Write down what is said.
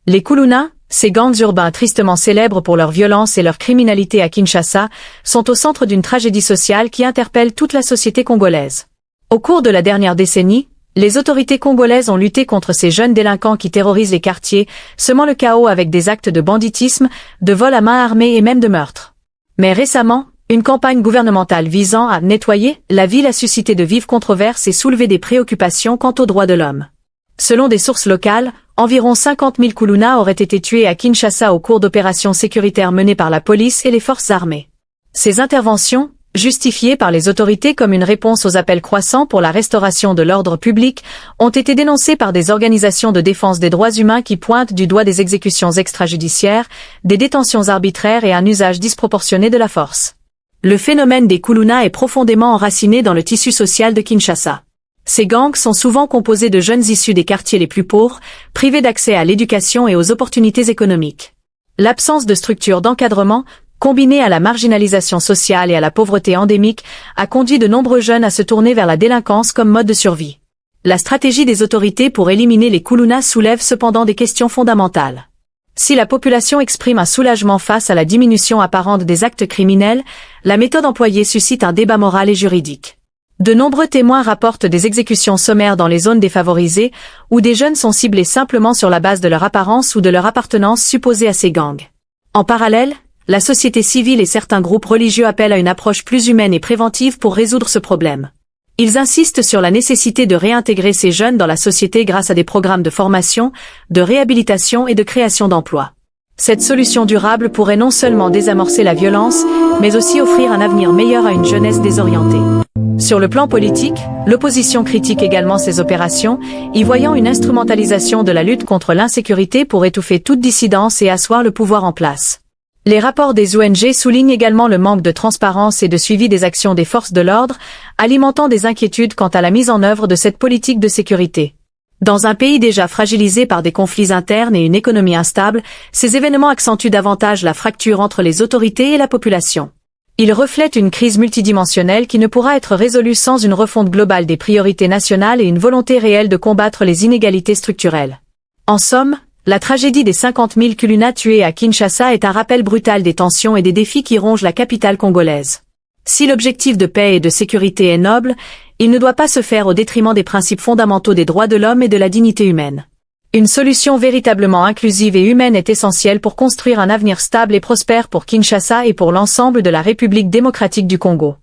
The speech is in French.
Les Kuluna, ces gangs urbains tristement célèbres pour leur violence et leur criminalité à Kinshasa, sont au centre d'une tragédie sociale qui interpelle toute la société congolaise. Au cours de la dernière décennie, les autorités congolaises ont lutté contre ces jeunes délinquants qui terrorisent les quartiers, semant le chaos avec des actes de banditisme, de vol à main armée et même de meurtre. Mais récemment, une campagne gouvernementale visant à nettoyer la ville a suscité de vives controverses et soulevé des préoccupations quant aux droits de l'homme. Selon des sources locales, environ 50 000 Kuluna auraient été tués à Kinshasa au cours d'opérations sécuritaires menées par la police et les forces armées. Ces interventions, justifiées par les autorités comme une réponse aux appels croissants pour la restauration de l'ordre public, ont été dénoncées par des organisations de défense des droits humains qui pointent du doigt des exécutions extrajudiciaires, des détentions arbitraires et un usage disproportionné de la force. Le phénomène des Kuluna est profondément enraciné dans le tissu social de Kinshasa. Ces gangs sont souvent composés de jeunes issus des quartiers les plus pauvres, privés d'accès à l'éducation et aux opportunités économiques. L'absence de structures d'encadrement, combinée à la marginalisation sociale et à la pauvreté endémique, a conduit de nombreux jeunes à se tourner vers la délinquance comme mode de survie. La stratégie des autorités pour éliminer les Kuluna soulève cependant des questions fondamentales. Si la population exprime un soulagement face à la diminution apparente des actes criminels, la méthode employée suscite un débat moral et juridique. De nombreux témoins rapportent des exécutions sommaires dans les zones défavorisées, où des jeunes sont ciblés simplement sur la base de leur apparence ou de leur appartenance supposée à ces gangs. En parallèle, la société civile et certains groupes religieux appellent à une approche plus humaine et préventive pour résoudre ce problème. Ils insistent sur la nécessité de réintégrer ces jeunes dans la société grâce à des programmes de formation, de réhabilitation et de création d'emplois. Cette solution durable pourrait non seulement désamorcer la violence, mais aussi offrir un avenir meilleur à une jeunesse désorientée. Sur le plan politique, l'opposition critique également ces opérations, y voyant une instrumentalisation de la lutte contre l'insécurité pour étouffer toute dissidence et asseoir le pouvoir en place. Les rapports des ONG soulignent également le manque de transparence et de suivi des actions des forces de l'ordre, alimentant des inquiétudes quant à la mise en œuvre de cette politique de sécurité. Dans un pays déjà fragilisé par des conflits internes et une économie instable, ces événements accentuent davantage la fracture entre les autorités et la population. Ils reflètent une crise multidimensionnelle qui ne pourra être résolue sans une refonte globale des priorités nationales et une volonté réelle de combattre les inégalités structurelles. En somme, la tragédie des 50 000 Kuluna tués à Kinshasa est un rappel brutal des tensions et des défis qui rongent la capitale congolaise. Si l'objectif de paix et de sécurité est noble, il ne doit pas se faire au détriment des principes fondamentaux des droits de l'homme et de la dignité humaine. Une solution véritablement inclusive et humaine est essentielle pour construire un avenir stable et prospère pour Kinshasa et pour l'ensemble de la République démocratique du Congo.